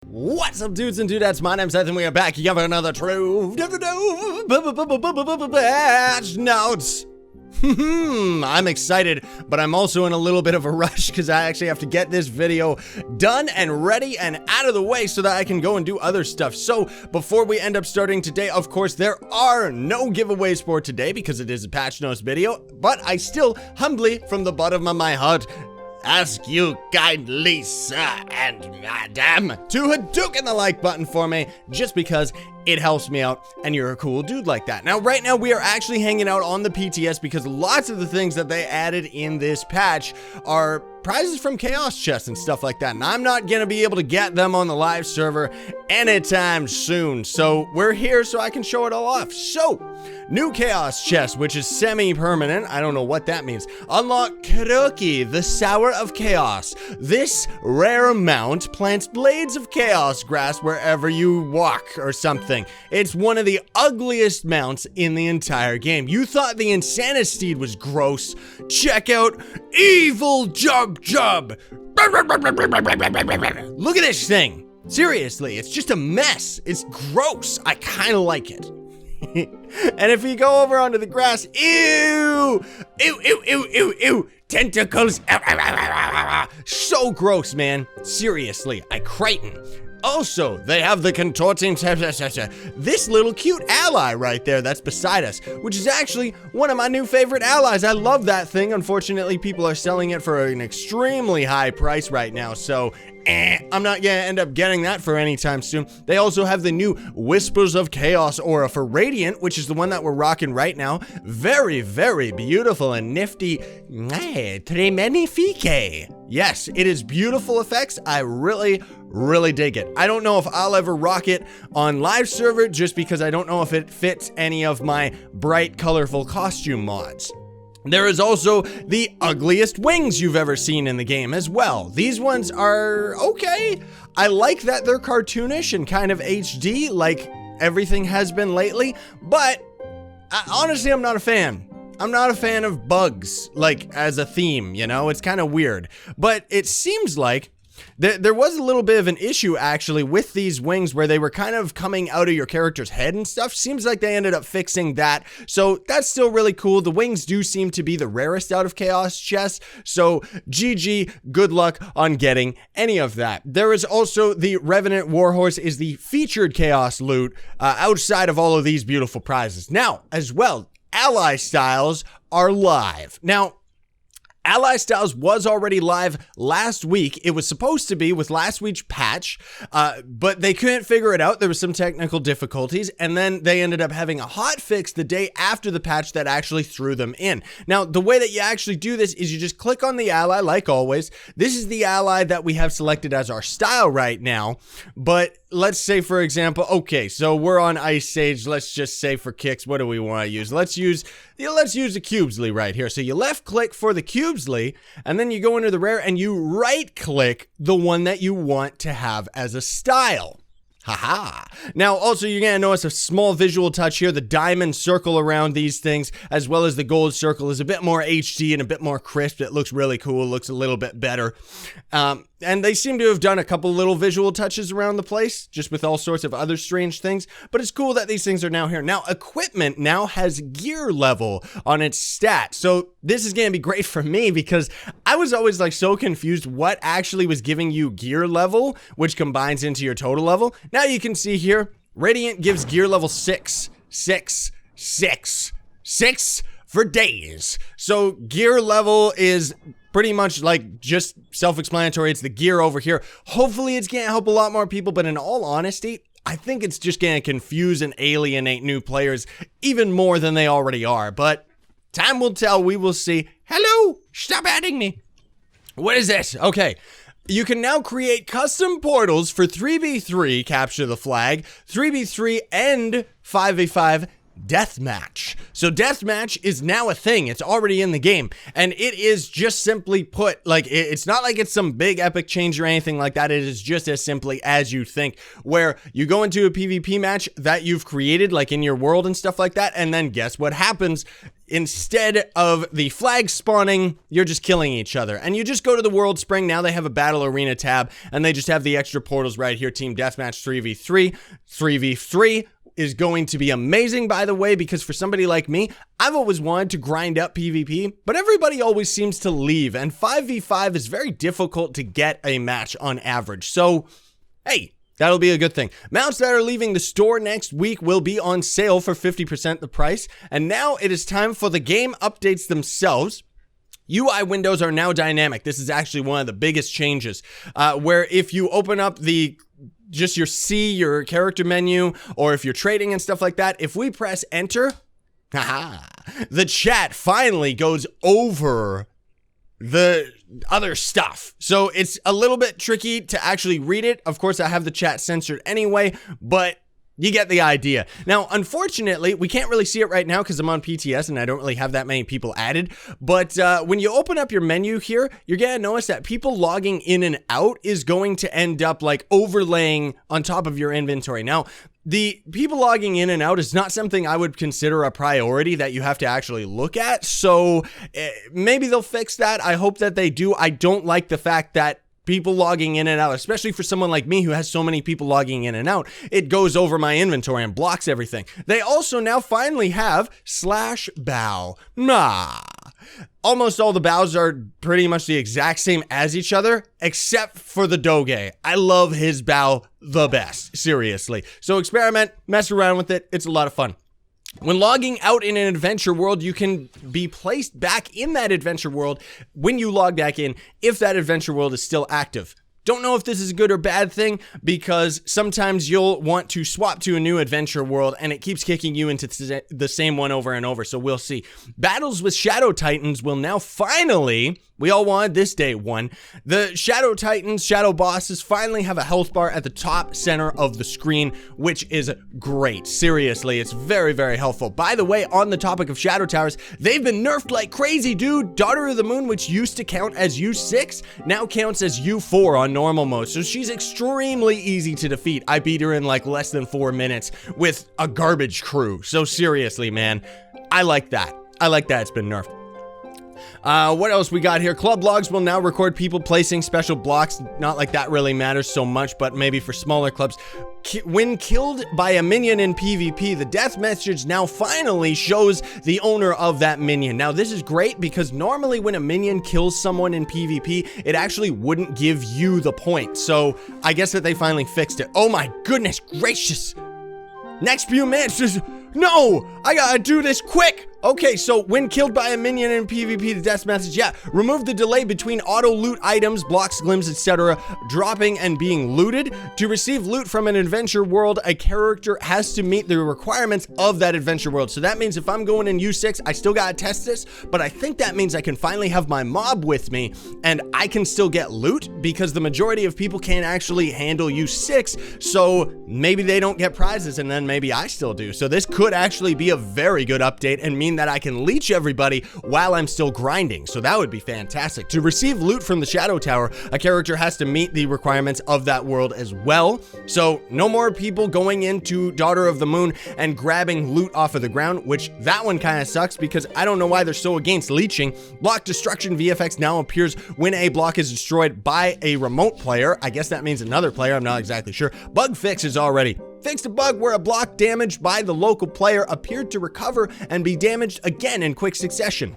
What's up, dudes and dudettes? My name's Scythe, and we are back again for another Trove Let notes. I'm excited, but I'm also in a little bit of a rush because I actually have to get this video done and ready and out of the way so that I can go and do other stuff. So before we end up starting today, of course, there are no giveaways for today because it is a patch notes video, but I still humbly, from the bottom of my heart, ask you kindly, sir and madam, to Hadouken the like button for me, just because it helps me out and you're a cool dude like that. Now, right now, we are actually hanging out on the PTS because lots of the things that they added in this patch are prizes from Chaos chests and stuff like that, and I'm not gonna be able to get them on the live server anytime soon, so we're here so I can show it all off. So, new Chaos chest, which is semi-permanent, I don't know what that means. Unlock Kuroki, the Sour of Chaos. This rare mount plants blades of chaos grass wherever you walk or something. It's one of the ugliest mounts in the entire game. You thought the Insanus Steed was gross? Check out Evil Jub Jub. Look at this thing. Seriously, it's just a mess. It's gross. I kind of like it. And if you go over onto the grass, ew, ew, ew, ew, ew, ew, tentacles. So gross, man. Seriously, I Crichton. Also, they have the contorting this little cute ally right there that's beside us, which is actually one of my new favorite allies. I love that thing. Unfortunately, people are selling it for an extremely high price right now, so I'm not gonna end up getting that for any time soon. They also have the new Whispers of Chaos aura for Radiant, which is the one that we're rocking right now. Very, very beautiful and nifty. Très magnifique. Yes, it is beautiful effects. I really dig it. I don't know if I'll ever rock it on live server just because I don't know if it fits any of my bright, colorful costume mods. There is also the ugliest wings you've ever seen in the game as well. These ones are okay. I like that they're cartoonish and kind of HD like everything has been lately, but honestly, I'm not a fan. I'm not a fan of bugs, like, as a theme, you know? It's kind of weird. But it seems like there was a little bit of an issue, actually, with these wings where they were kind of coming out of your character's head and stuff. Seems like they ended up fixing that, so that's still really cool. The wings do seem to be the rarest out of Chaos chests, so GG, good luck on getting any of that. There is also the Revenant Warhorse is the featured Chaos loot outside of all of these beautiful prizes. Now, as well, Ally Styles are live. Now, Ally Styles was already live last week. It was supposed to be with last week's patch, but they couldn't figure it out. There was some technical difficulties, and then they ended up having a hot fix the day after the patch that actually threw them in. Now, the way that you actually do this is you just click on the ally, like always. This is the ally that we have selected as our style right now, but let's say, for example, okay, so we're on Ice Sage. Let's just say for kicks, what do we want to use? Let's use the Cubesley right here. So you left click for the Cubesley, and then you go into the rare and you right click the one that you want to have as a style. Haha. Now, also, you're going to notice a small visual touch here. The diamond circle around these things, as well as the gold circle, is a bit more HD and a bit more crisp. It looks really cool. It looks a little bit better. And they seem to have done a couple little visual touches around the place, just with all sorts of other strange things. But it's cool that these things are now here. Now, equipment now has gear level on its stat. So this is going to be great for me because I was always like so confused what actually was giving you gear level, which combines into your total level. Now you can see here, Radiant gives gear level 6 for days. So gear level is pretty much like just self-explanatory. It's the gear over here. Hopefully it's gonna help a lot more people, but in all honesty, I think it's just gonna confuse and alienate new players even more than they already are. But time will tell. We will see. Hello, stop adding me. What is this? Okay. You can now create custom portals for 3v3 capture the flag, 3v3 and 5v5 deathmatch. So deathmatch is now a thing. It's already in the game, and it is just simply put, like, it's not like it's some big epic change or anything like that. It is just as simply as you think, where you go into a PvP match that you've created, like in your world and stuff like that, and then guess what happens? instead of the flag spawning, you're just killing each other. And you just go to the World Spring. Now they have a Battle Arena tab, and they just have the extra portals right here. Team Deathmatch 3v3. 3v3 is going to be amazing, by the way, because for somebody like me, I've always wanted to grind up PvP, but everybody always seems to leave, and 5v5 is very difficult to get a match on average. So, hey, that'll be a good thing. Mounts that are leaving the store next week will be on sale for 50% the price. And now it is time for the game updates themselves. UI windows are now dynamic. This is actually one of the biggest changes, where if you open up just your your character menu, or if you're trading and stuff like that, if we press enter, the chat finally goes over the other stuff. So it's a little bit tricky to actually read it. Of course, I have the chat censored anyway, but you get the idea. Now, unfortunately, we can't really see it right now because I'm on PTS and I don't really have that many people added. But when you open up your menu here, you're going to notice that people logging in and out is going to end up like overlaying on top of your inventory. Now, the people logging in and out is not something I would consider a priority that you have to actually look at. So maybe they'll fix that. I hope that they do. I don't like the fact that people logging in and out, especially for someone like me who has so many people logging in and out, it goes over my inventory and blocks everything. They also now finally have /bow. Almost all the bows are pretty much the exact same as each other, except for the Doge. I love his bow the best, seriously. So experiment, mess around with it. It's a lot of fun. When logging out in an adventure world, you can be placed back in that adventure world when you log back in if that adventure world is still active. Don't know if this is a good or bad thing, because sometimes you'll want to swap to a new adventure world and it keeps kicking you into the same one over and over, so we'll see. Battles with Shadow Titans will now finally, we all wanted this day one, the Shadow Titans, Shadow Bosses finally have a health bar at the top center of the screen, which is great. Seriously, it's very, very helpful. By the way, on the topic of Shadow Towers, they've been nerfed like crazy, dude. Daughter of the Moon, which used to count as U6, now counts as U4 on normal mode, so she's extremely easy to defeat. I beat her in like less than 4 minutes with a garbage crew. So seriously, man, I like that. I like that it's been nerfed. What else we got here? Club logs will now record people placing special blocks. Not like that really matters so much, but maybe for smaller clubs. When killed by a minion in PvP, the death message now finally shows the owner of that minion. Now, this is great because normally when a minion kills someone in PvP, it actually wouldn't give you the point. So I guess that they finally fixed it. Oh my goodness gracious. Next few minutes, no, I gotta do this quick. Okay, so when killed by a minion in PvP, the death message, remove the delay between auto loot items, blocks, glims, etc. dropping and being looted. To receive loot from an adventure world, a character has to meet the requirements of that adventure world. So that means if I'm going in U6, I still gotta test this, but I think that means I can finally have my mob with me and I can still get loot because the majority of people can't actually handle U6, so maybe they don't get prizes and then maybe I still do. So this could actually be a very good update and mean that I can leech everybody while I'm still grinding, so that would be fantastic. To receive loot from the Shadow Tower, a character has to meet the requirements of that world as well, so no more people going into Daughter of the Moon and grabbing loot off of the ground, which that one kind of sucks because I don't know why they're so against leeching. Block destruction VFX now appears when a block is destroyed by a remote player. I guess that means another player, I'm not exactly sure. Bug fix is already fixed a bug where a block damaged by the local player appeared to recover and be damaged again in quick succession.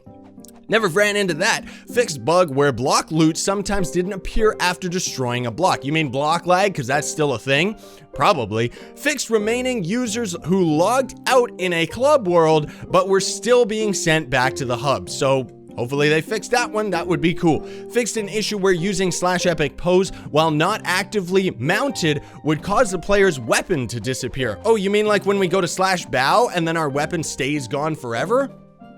Never ran into that. Fixed bug where block loot sometimes didn't appear after destroying a block. You mean block lag, because that's still a thing? Probably. Fixed remaining users who logged out in a club world but were still being sent back to the hub. So hopefully they fixed that one, that would be cool. Fixed an issue where using /epic pose while not actively mounted would cause the player's weapon to disappear. Oh, you mean like when we go to /bow and then our weapon stays gone forever?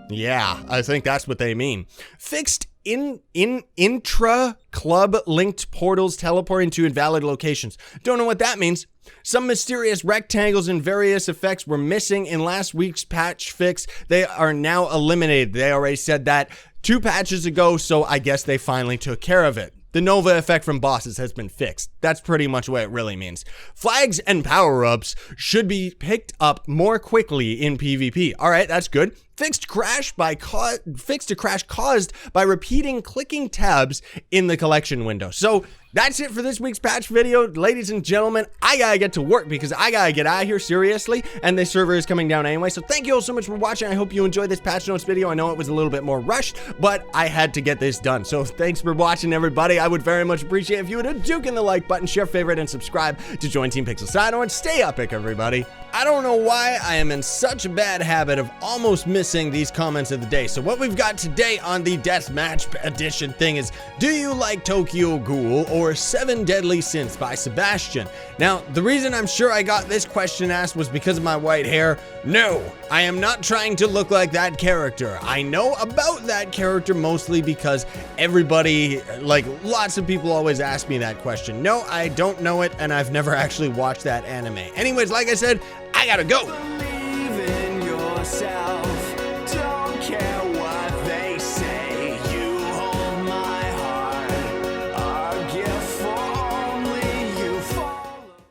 Yeah, I think that's what they mean. Fixed intra-club linked portals teleporting to invalid locations. Don't know what that means. Some mysterious rectangles and various effects were missing in last week's patch fix. They are now eliminated. They already said that 2 patches ago, so I guess they finally took care of it. The Nova effect from bosses has been fixed. That's pretty much what it really means. Flags and power-ups should be picked up more quickly in PvP. All right, that's good. Fixed crash caused by repeating clicking tabs in the collection window. So that's it for this week's patch video. Ladies and gentlemen, I gotta get to work because I gotta get out of here, seriously, and this server is coming down anyway. So thank you all so much for watching. I hope you enjoyed this patch notes video. I know it was a little bit more rushed, but I had to get this done. So thanks for watching, everybody. I would very much appreciate if you would juke in the like button, share, favorite, and subscribe to join Team Pixel Sino, and stay epic, everybody. I don't know why I am in such a bad habit of almost missing these comments of the day. So what we've got today on the Deathmatch edition thing is, do you like Tokyo Ghoul or 7 Deadly Sins by Sebastian? Now, the reason I'm sure I got this question asked was because of my white hair. No, I am not trying to look like that character. I know about that character mostly because everybody, like lots of people always ask me that question. No, I don't know it, and I've never actually watched that anime. Anyways, like I said, I gotta go. Believe in yourself.